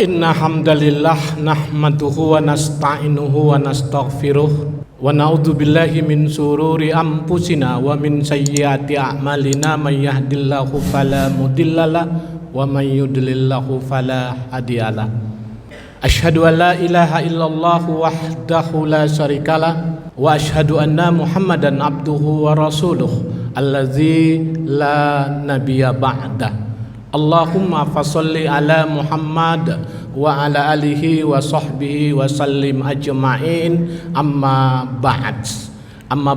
Inna hamdalillah nahmaduhu wa nasta'inuhu wa nastaghfiruh wa na'udzu billahi min sururi anfusina wa min sayyiati a'malina may yahdihillahu fala mudhillalah wa may yudlillahu fala hadiyalah. Asyhadu an la ilaha illallah wahdahu la syarikalah wa asyhadu anna Muhammadan abduhu wa rasuluh allazi la nabiyya ba'dah. Allahumma fasalli ala Muhammad wa ala alihi wa sahbihi wa sallim ajma'in. Amma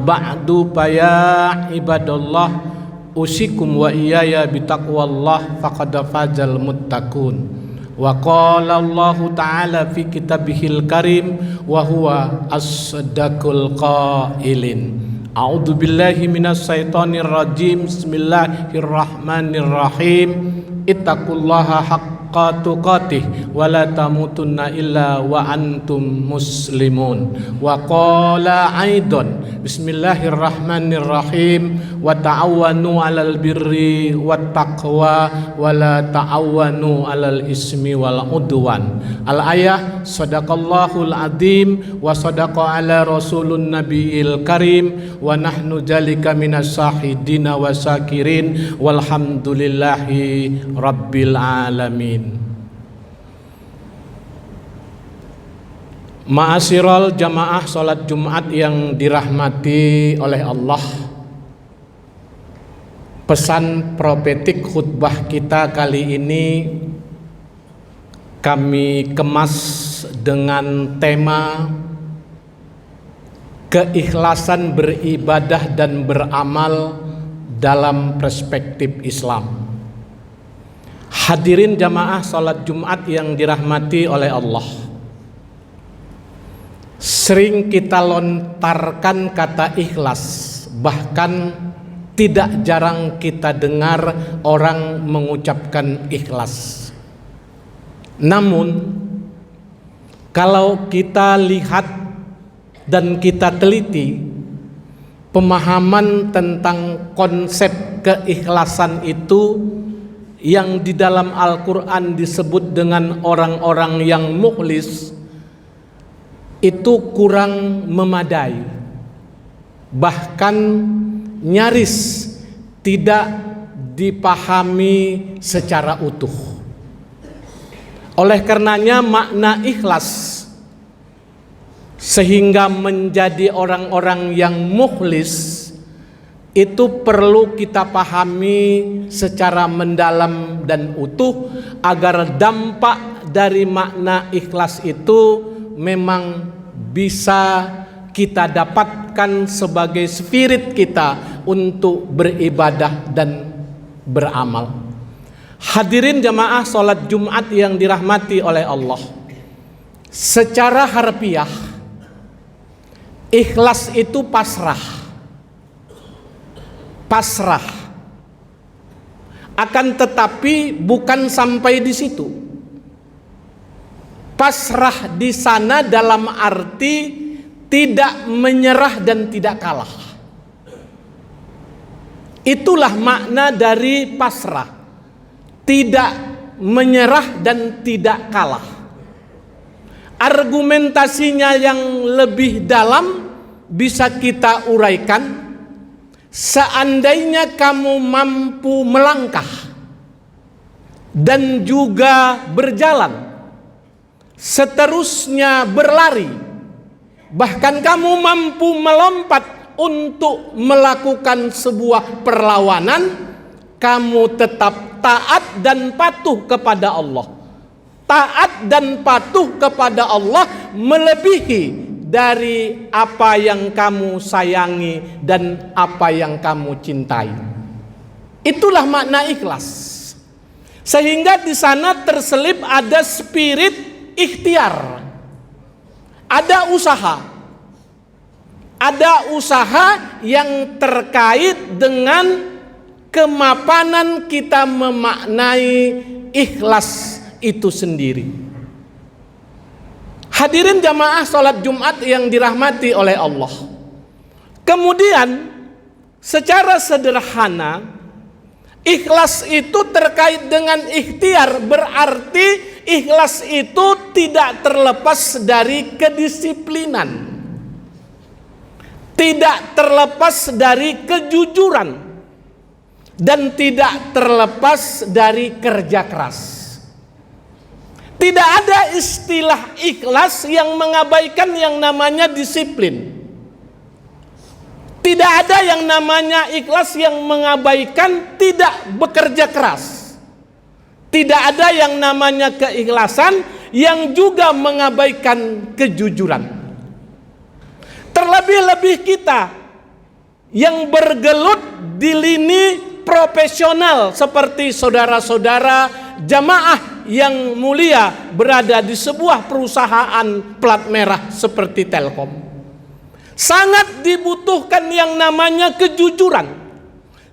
ba'du fa ya ibadallah usikum wa iyaya bitaqwallah faqad fazal muttaqun. Wa qala Allah ta'ala fi kitabihil karim wa huwa as-sadaqul qailin. A'udzu billahi minas syaitonir rajim. Bismillahirrahmanirrahim. Ittaqullaha haqqa tuqatih wa la tamutunna illa wa antum muslimun. Wa qala aidan bismillahirrahmanirrahim wa ta'awanu 'alal birri wat taqwa wa la ta'awanu 'alal ismi wal udwan. Al-ayah sadaqallahul azim wa sadaqa ala rasulun nabiyil karim wa nahnu jalika minas syahidina wa syakirin walhamdulillahi rabbil alamin. Ma'asyiral jamaah salat Jumat yang dirahmati oleh Allah, pesan profetik khutbah kita kali ini kami kemas dengan tema keikhlasan beribadah dan beramal dalam perspektif Islam. Hadirin jamaah salat Jumat yang dirahmati oleh Allah, sering kita lontarkan kata ikhlas, bahkan tidak jarang kita dengar orang mengucapkan ikhlas. Namun kalau kita lihat dan kita teliti pemahaman tentang konsep keikhlasan itu yang di dalam Al-Quran disebut dengan orang-orang yang mukhlis, itu kurang memadai, bahkan nyaris tidak dipahami secara utuh. Oleh karenanya makna ikhlas sehingga menjadi orang-orang yang mukhlis itu perlu kita pahami secara mendalam dan utuh agar dampak dari makna ikhlas itu memang bisa kita dapatkan sebagai spirit kita untuk beribadah dan beramal. Hadirin jamaah salat Jumat yang dirahmati oleh Allah, secara harfiah ikhlas itu pasrah. Akan tetapi bukan sampai di situ. Pasrah di sana dalam arti tidak menyerah dan tidak kalah. Itulah makna dari pasrah. Tidak menyerah dan tidak kalah. Argumentasinya yang lebih dalam bisa kita uraikan. Seandainya kamu mampu melangkah dan juga berjalan, seterusnya berlari, bahkan kamu mampu melompat untuk melakukan sebuah perlawanan, kamu tetap taat dan patuh kepada Allah. Taat dan patuh kepada Allah melebihi dari apa yang kamu sayangi dan apa yang kamu cintai. Itulah makna ikhlas. Sehingga di sana terselip ada spirit ikhtiar. Ada usaha. Ada usaha yang terkait dengan kemapanan kita memaknai ikhlas itu sendiri. Hadirin jamaah salat Jumat yang dirahmati oleh Allah. Kemudian secara sederhana Ikhlas itu terkait dengan ikhtiar, berarti ikhlas itu tidak terlepas dari kedisiplinan, tidak terlepas dari kejujuran, dan tidak terlepas dari kerja keras. Tidak ada istilah ikhlas yang mengabaikan yang namanya disiplin. Tidak ada yang namanya ikhlas yang mengabaikan tidak bekerja keras. Tidak ada yang namanya keikhlasan yang juga mengabaikan kejujuran. Terlebih-lebih kita yang bergelut di lini profesional seperti saudara-saudara jamaah yang mulia berada di sebuah perusahaan plat merah seperti Telkom. Sangat dibutuhkan yang namanya kejujuran,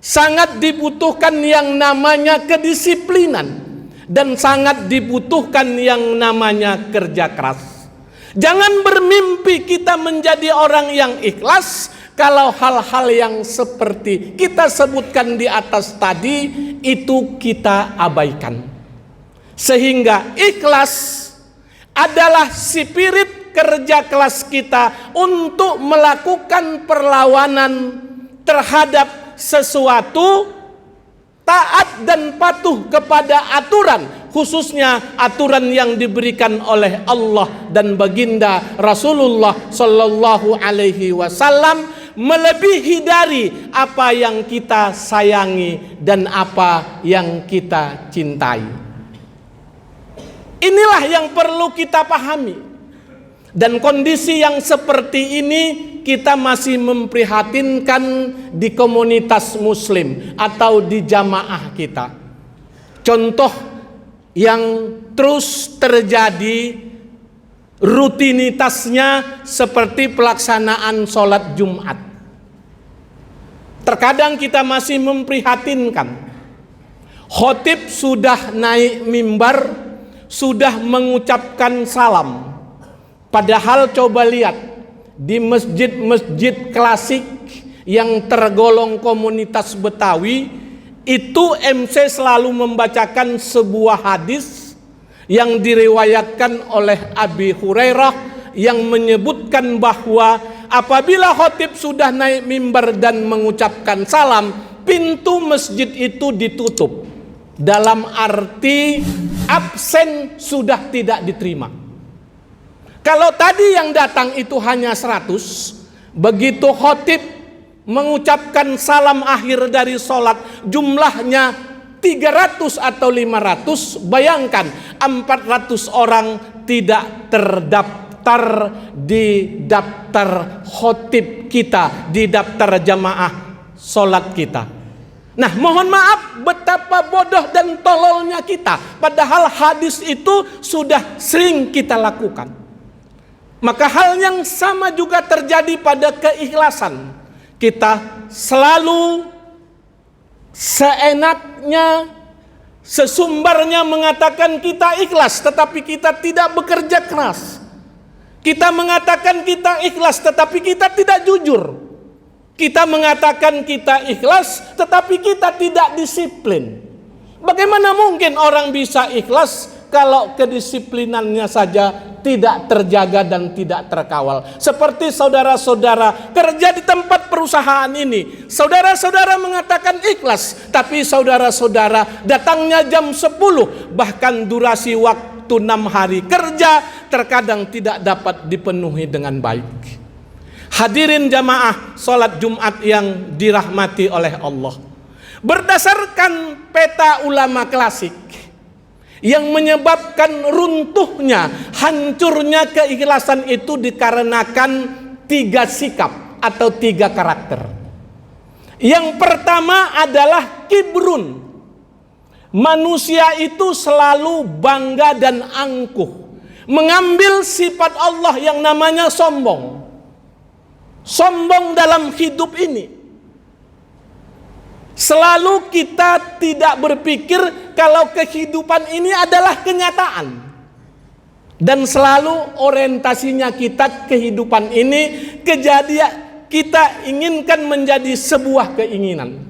sangat dibutuhkan yang namanya kedisiplinan, dan sangat dibutuhkan yang namanya kerja keras. Jangan bermimpi kita menjadi orang yang ikhlas kalau hal-hal yang seperti kita sebutkan di atas tadi itu kita abaikan. Sehingga ikhlas adalah spirit kerja keras kita untuk melakukan perlawanan terhadap sesuatu, taat dan patuh kepada aturan, khususnya aturan yang diberikan oleh Allah dan baginda Rasulullah Sallallahu Alaihi Wasallam, melebihi dari apa yang kita sayangi dan apa yang kita cintai. Inilah yang perlu kita pahami. Dan kondisi yang seperti ini kita masih memprihatinkan di komunitas muslim atau di jamaah kita. Contoh yang terus terjadi rutinitasnya seperti pelaksanaan sholat Jumat. Terkadang kita masih memprihatinkan. Khotib sudah naik mimbar, sudah mengucapkan salam. Padahal coba lihat di masjid-masjid klasik yang tergolong komunitas Betawi, itu MC selalu membacakan sebuah hadis yang diriwayatkan oleh Abi Hurairah yang menyebutkan bahwa apabila khotib sudah naik mimbar dan mengucapkan salam, pintu masjid itu ditutup. Dalam arti absen sudah tidak diterima. Kalau tadi yang datang itu hanya 100, begitu khotib mengucapkan salam akhir dari sholat jumlahnya 300 atau 500, bayangkan 400 orang tidak terdaftar di daftar khotib kita, di daftar jamaah sholat kita. Nah, mohon maaf betapa bodoh dan tololnya kita, padahal hadis itu sudah sering kita lakukan. Maka hal yang sama juga terjadi pada keikhlasan. Kita selalu seenaknya, sesumbarnya mengatakan kita ikhlas, tetapi kita tidak bekerja keras. Kita mengatakan kita ikhlas, tetapi kita tidak jujur. Kita mengatakan kita ikhlas, tetapi kita tidak disiplin. Bagaimana mungkin orang bisa ikhlas kalau kedisiplinannya saja tidak terjaga dan tidak terkawal? Seperti saudara-saudara kerja di tempat perusahaan ini, saudara-saudara mengatakan ikhlas, tapi saudara-saudara datangnya jam 10, bahkan durasi waktu 6 hari kerja terkadang tidak dapat dipenuhi dengan baik. Hadirin jamaah sholat Jumat yang dirahmati oleh Allah, berdasarkan peta ulama klasik, yang menyebabkan runtuhnya, hancurnya keikhlasan itu dikarenakan 3 sikap atau 3 karakter. Yang pertama adalah kibrun. Manusia itu selalu bangga dan angkuh, mengambil sifat Allah yang namanya sombong. Sombong dalam hidup ini. Selalu kita tidak berpikir kalau kehidupan ini adalah kenyataan. Dan selalu orientasinya kita kehidupan ini kejadian kita inginkan menjadi sebuah keinginan.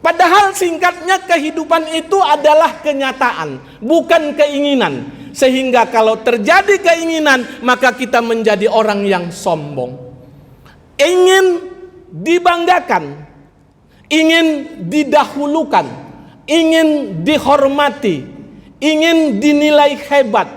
Padahal singkatnya kehidupan itu adalah kenyataan, bukan keinginan. Sehingga kalau terjadi keinginan, maka kita menjadi orang yang sombong. Ingin dibanggakan, ingin didahulukan, ingin dihormati, ingin dinilai hebat,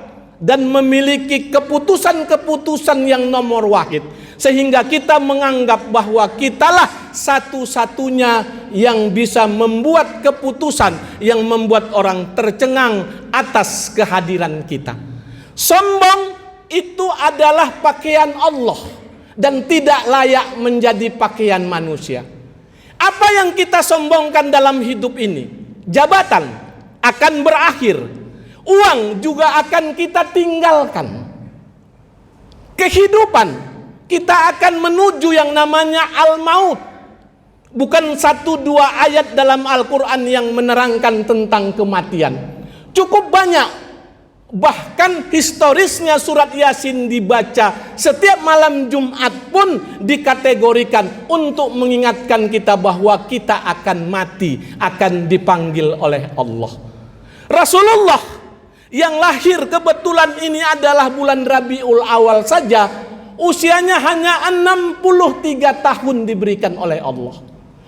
dan memiliki keputusan-keputusan yang nomor wahid. Sehingga kita menganggap bahwa kitalah satu-satunya yang bisa membuat keputusan yang membuat orang tercengang atas kehadiran kita. Sombong itu adalah pakaian Allah dan tidak layak menjadi pakaian manusia. Apa yang kita sombongkan dalam hidup ini? Jabatan akan berakhir, uang juga akan kita tinggalkan. Kehidupan, kita akan menuju yang namanya al-maut. Bukan 1-2 ayat dalam Al-Quran yang menerangkan tentang kematian. Cukup banyak. Bahkan historisnya surat Yasin dibaca setiap malam Jumat pun dikategorikan untuk mengingatkan kita bahwa kita akan mati, akan dipanggil oleh Allah. Rasulullah yang lahir kebetulan ini adalah bulan Rabiul Awal saja, usianya hanya 63 tahun diberikan oleh Allah.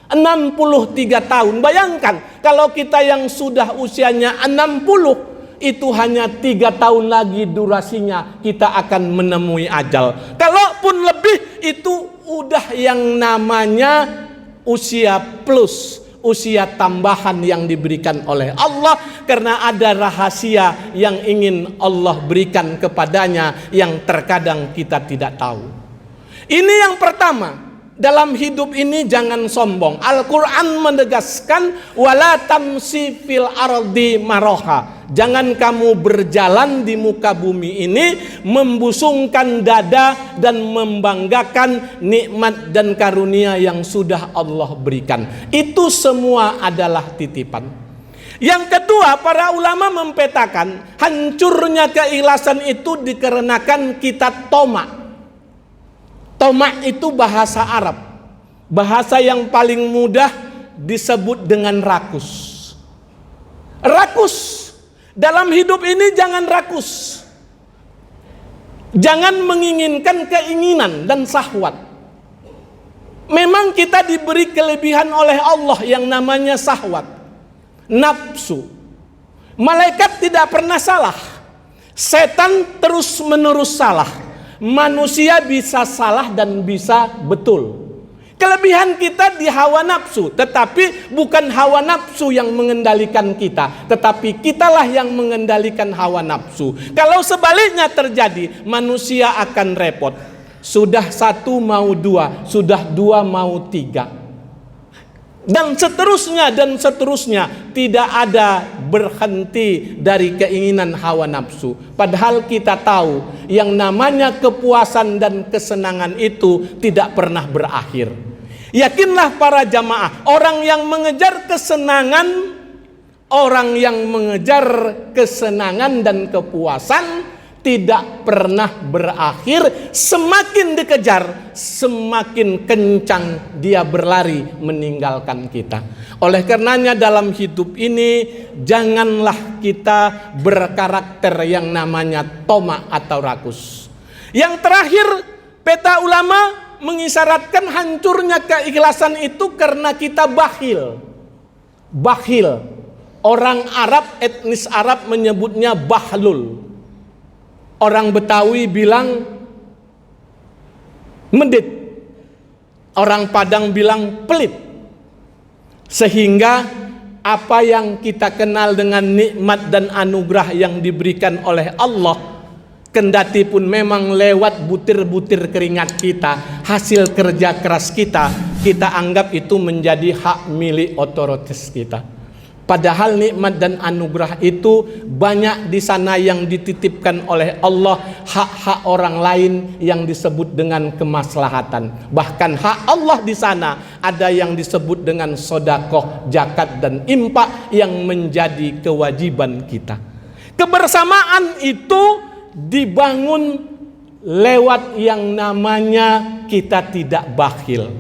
63 tahun. Bayangkan kalau kita yang sudah usianya 60, itu hanya 3 tahun lagi durasinya kita akan menemui ajal. Kalaupun lebih, itu udah yang namanya usia plus, usia tambahan yang diberikan oleh Allah, karena ada rahasia yang ingin Allah berikan kepadanya yang terkadang kita tidak tahu. Ini yang pertama. Dalam hidup ini jangan sombong. Al-Quran menegaskan wala tamsi fil ardi maroha. Jangan kamu berjalan di muka bumi ini membusungkan dada dan membanggakan nikmat dan karunia yang sudah Allah berikan. Itu semua adalah titipan. Yang kedua, para ulama mempetakan hancurnya keikhlasan itu dikarenakan kita tomak. Tomak itu bahasa Arab. Bahasa yang paling mudah disebut dengan rakus. Rakus. Dalam hidup ini jangan rakus. Jangan menginginkan keinginan dan syahwat. Memang kita diberi kelebihan oleh Allah yang namanya syahwat, nafsu. Malaikat tidak pernah salah. Setan terus menerus salah. Manusia bisa salah dan bisa betul. Kelebihan kita di hawa nafsu, tetapi bukan hawa nafsu yang mengendalikan kita, tetapi kitalah yang mengendalikan hawa nafsu. Kalau sebaliknya terjadi, manusia akan repot. Sudah 1 mau 2, sudah 2 mau 3. Dan seterusnya, tidak ada berhenti dari keinginan hawa nafsu. Padahal kita tahu yang namanya kepuasan dan kesenangan itu tidak pernah berakhir. Yakinlah para jamaah, orang yang mengejar kesenangan dan kepuasan tidak pernah berakhir. Semakin dikejar, semakin kencang dia berlari meninggalkan kita. Oleh karenanya dalam hidup ini janganlah kita berkarakter yang namanya tomak atau rakus. Yang terakhir, peta ulama mengisyaratkan hancurnya keikhlasan itu karena kita bakhil. Bakhil. Orang Arab, etnis Arab menyebutnya bahlul. Orang Betawi bilang medit. Orang Padang bilang pelit. Sehingga apa yang kita kenal dengan nikmat dan anugerah yang diberikan oleh Allah, kendati pun memang lewat butir-butir keringat kita, hasil kerja keras kita, kita anggap itu menjadi hak milik otoritas kita. Padahal nikmat dan anugerah itu banyak di sana yang dititipkan oleh Allah, hak-hak orang lain yang disebut dengan kemaslahatan. Bahkan hak Allah di sana ada yang disebut dengan sedekah, zakat dan infak yang menjadi kewajiban kita. Kebersamaan itu dibangun lewat yang namanya kita tidak bakhil.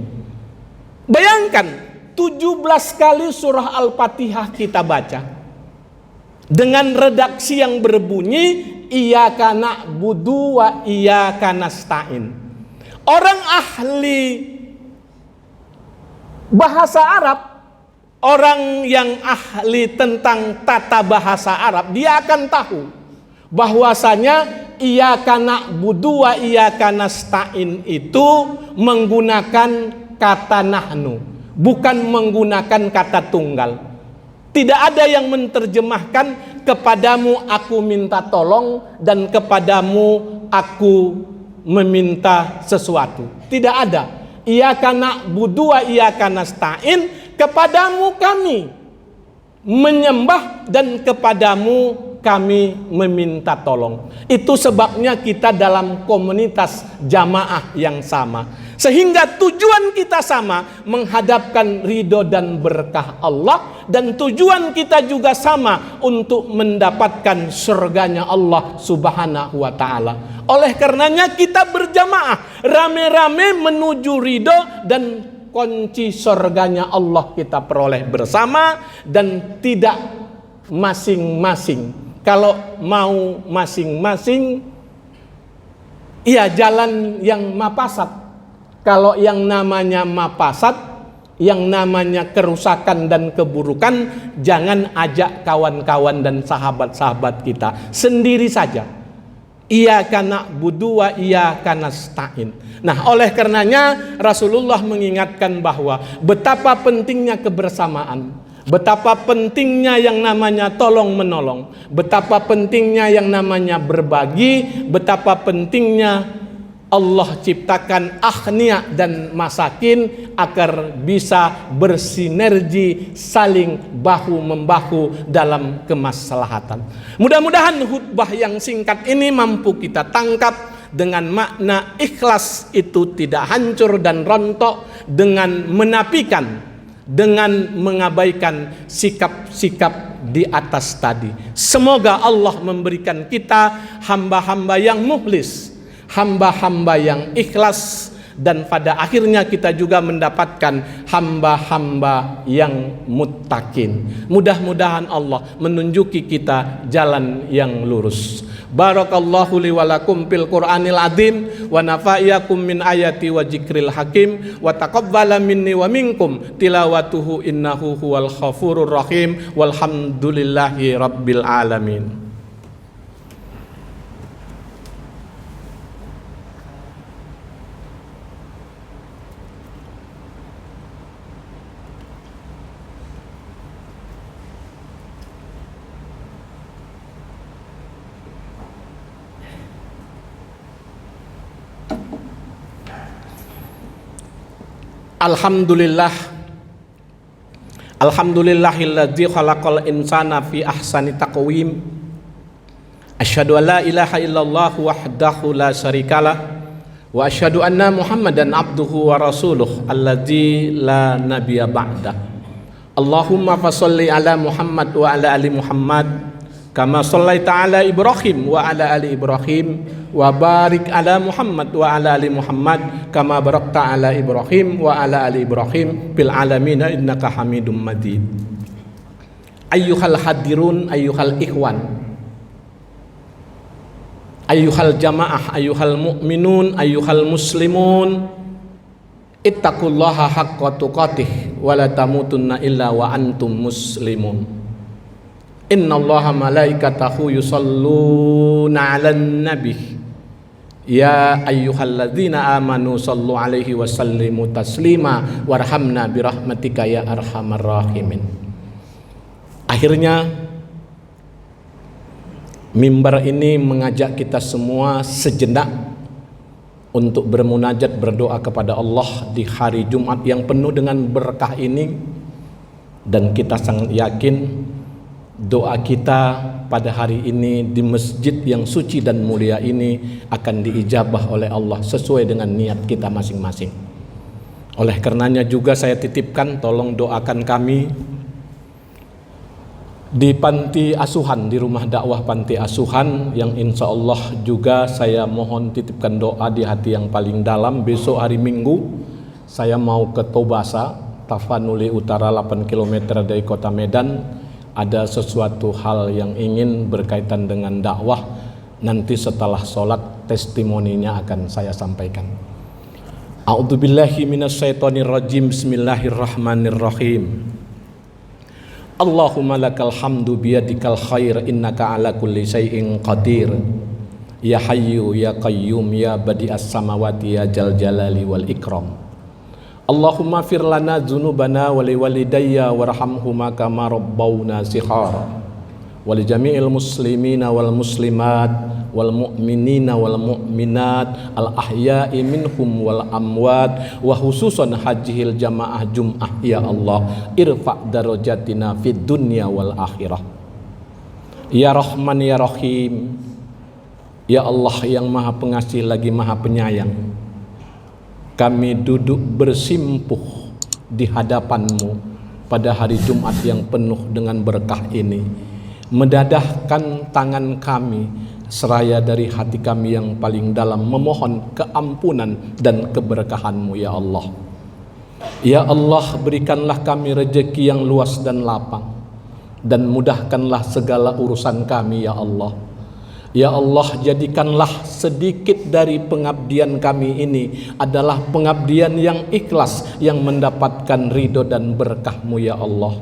Bayangkan 17 kali surah Al-Fatihah kita baca dengan redaksi yang berbunyi iyyaka na'budu wa iyyaka nasta'in. Orang ahli bahasa Arab, orang yang ahli tentang tata bahasa Arab, dia akan tahu bahwasanya iyyaka na'budu wa iyyaka nasta'in itu menggunakan kata nahnu, bukan menggunakan kata tunggal. Tidak ada yang menerjemahkan kepadamu aku minta tolong dan kepadamu aku meminta sesuatu. Tidak ada. Iyyaka na'budu wa iyyaka nasta'in, kepadamu kami menyembah dan kepadamu kami meminta tolong. Itu sebabnya kita dalam komunitas jamaah yang sama, sehingga tujuan kita sama, menghadapkan ridho dan berkah Allah, dan tujuan kita juga sama untuk mendapatkan surganya Allah Subhanahu wa ta'ala. Oleh karenanya kita berjamaah rame-rame menuju ridho, dan kunci surganya Allah kita peroleh bersama, dan tidak masing-masing. Kalau mau masing-masing, iya jalan yang mapasat. Kalau yang namanya mapasat, yang namanya kerusakan dan keburukan, jangan ajak kawan-kawan dan sahabat-sahabat kita, sendiri saja. Iyyaka na'budu wa iyyaka nasta'in. Nah, oleh karenanya Rasulullah mengingatkan bahwa betapa pentingnya kebersamaan, betapa pentingnya yang namanya tolong menolong, betapa pentingnya yang namanya berbagi, betapa pentingnya Allah ciptakan aghnia dan masakin agar bisa bersinergi, saling bahu-membahu dalam kemaslahatan. Mudah-mudahan khutbah yang singkat ini mampu kita tangkap dengan makna ikhlas itu tidak hancur dan rontok dengan menafikan, dengan mengabaikan sikap-sikap di atas tadi. Semoga Allah memberikan kita hamba-hamba yang mukhlis, hamba-hamba yang ikhlas, dan pada akhirnya kita juga mendapatkan hamba-hamba yang muttaqin. Mudah-mudahan Allah menunjuki kita jalan yang lurus. Barakallahu li wa lakum fil Qur'anil azim wa nafa'iyakum min ayati wa dzikril hakim wa taqabbala minni wa minkum tilawatuhu innahu huwal ghafurur rahim walhamdulillahi rabbil alamin. Alhamdulillah, alhamdulillahilladzi khalaqal insana fi ahsani taqwim. Asyhadu an la ilaha illallah wahdahu la syarikalah wa asyhadu anna Muhammadan abduhu wa rasuluh alladzi la nabiyya ba'da. Allahumma fasholli ala Muhammad wa ala ali Muhammad kama shallaita ala Ibrahim wa ala ali Ibrahim wa barik ala Muhammad wa ala ali Muhammad kama barakta ala Ibrahim wa ala ali Ibrahim fil alamin innaka Hamidum Majid. Ayyuhal hadirun, ayyuhal ikhwan, ayyuhal jamaah, ayyuhal mu'minun, ayyuhal muslimun, ittaqullaha haqqa tuqatih wa la tamutunna illa wa antum muslimun. Innallaha malaikatahu yusalluna 'alan nabi ya ayyuhalladzina amanu sallu 'alaihi wa sallimu taslima warhamna birahmatika ya arhamar rahimin. Akhirnya mimbar ini mengajak kita semua sejenak untuk bermunajat, berdoa kepada Allah di hari Jumat yang penuh dengan berkah ini, dan kita sangat yakin doa kita pada hari ini di masjid yang suci dan mulia ini akan diijabah oleh Allah sesuai dengan niat kita masing-masing. Oleh karenanya juga saya titipkan, tolong doakan kami di panti asuhan, di rumah dakwah panti asuhan, yang insya Allah juga saya mohon titipkan doa di hati yang paling dalam. Besok hari Minggu saya mau ke Tobasa Tapanuli Utara 8 km dari kota Medan. Ada sesuatu hal yang ingin berkaitan dengan dakwah. Nanti setelah sholat testimoninya akan saya sampaikan. A'udzubillahi minasyaitonirrajim. Bismillahirrahmanirrahim. Allahumma lakal hamdu biyadikal khair innaka ala kulli syai'in qadir. Ya hayyu ya qayyum ya badi'as samawati ya jal jalali wal ikram. Allahumma fir lana dzunubana wa liwalidayya warhamhuma kama rabbawna shighara. Wa li jami'il muslimina wal muslimat wal mu'minina wal mu'minat al ahya'i minhum wal amwat wa khususan hajjil jamaah jum'ah ya Allah irfa' darajatina fid dunya wal akhirah. Ya Rahman ya Rahim. Ya Allah yang Maha Pengasih lagi Maha Penyayang, kami duduk bersimpuh di hadapan-Mu pada hari Jumat yang penuh dengan berkah ini. Mendadahkan tangan kami seraya dari hati kami yang paling dalam memohon keampunan dan keberkahan-Mu ya Allah. Ya Allah, berikanlah kami rezeki yang luas dan lapang, dan mudahkanlah segala urusan kami ya Allah. Ya Allah, jadikanlah sedikit dari pengabdian kami ini adalah pengabdian yang ikhlas, yang mendapatkan ridho dan berkah-Mu ya Allah.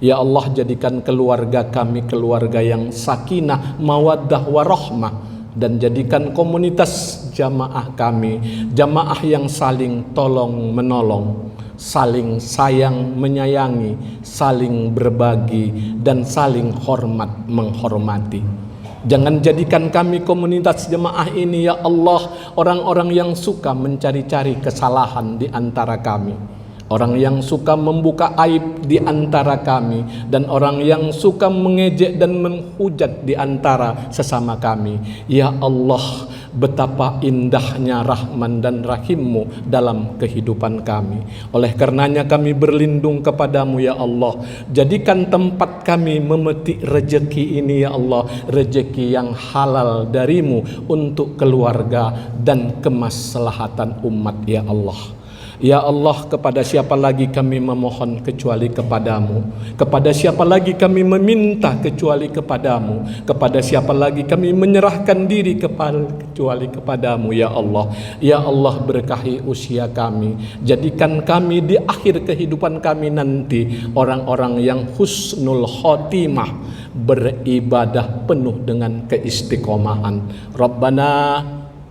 Ya Allah, jadikan keluarga kami keluarga yang sakinah, mawaddah, warahmah, dan jadikan komunitas jamaah kami jamaah yang saling tolong menolong, saling sayang menyayangi, saling berbagi, dan saling hormat menghormati. Jangan jadikan kami komunitas jemaah ini ya Allah orang-orang yang suka mencari-cari kesalahan di antara kami, orang yang suka membuka aib di antara kami, dan orang yang suka mengejek dan menghujat di antara sesama kami. Ya Allah, betapa indahnya rahman dan rahim-Mu dalam kehidupan kami. Oleh karenanya kami berlindung kepadamu ya Allah. Jadikan tempat kami memetik rezeki ini ya Allah, rezeki yang halal dari-Mu untuk keluarga dan kemaslahatan umat ya Allah. Ya Allah, kepada siapa lagi kami memohon kecuali kepadamu? Kepada siapa lagi kami meminta kecuali kepadamu? Kepada siapa lagi kami menyerahkan diri kecuali kepadamu ya Allah? Ya Allah, berkahi usia kami. Jadikan kami di akhir kehidupan kami nanti orang-orang yang husnul khotimah, beribadah penuh dengan keistiqomahan. Rabbana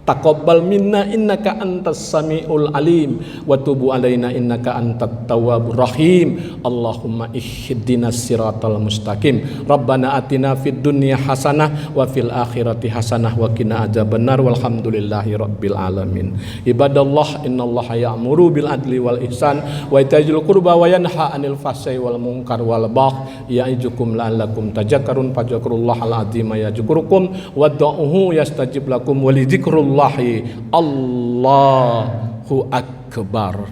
taqabbal minna innaka antas samiul alim wa tubu alaina innaka antat tawwabur rahim. Allahumma ihdinas siratal mustaqim. Rabbana atina fid dunya hasanah wa fil akhirati hasanah wa qina adzabannar walhamdulillahi rabbil alamin. Ibadallah, innallaha ya'muru bil adli wal ihsan wa ita'il qurba wa yanha 'anil fahsya'i wal munkar wal baghi ya'izukum la'allakum tadhakkarun. Fadhkurullahal azim yadhkurukum wad'uhu yastajib lakum wa lidzikrullah Allahu akbar.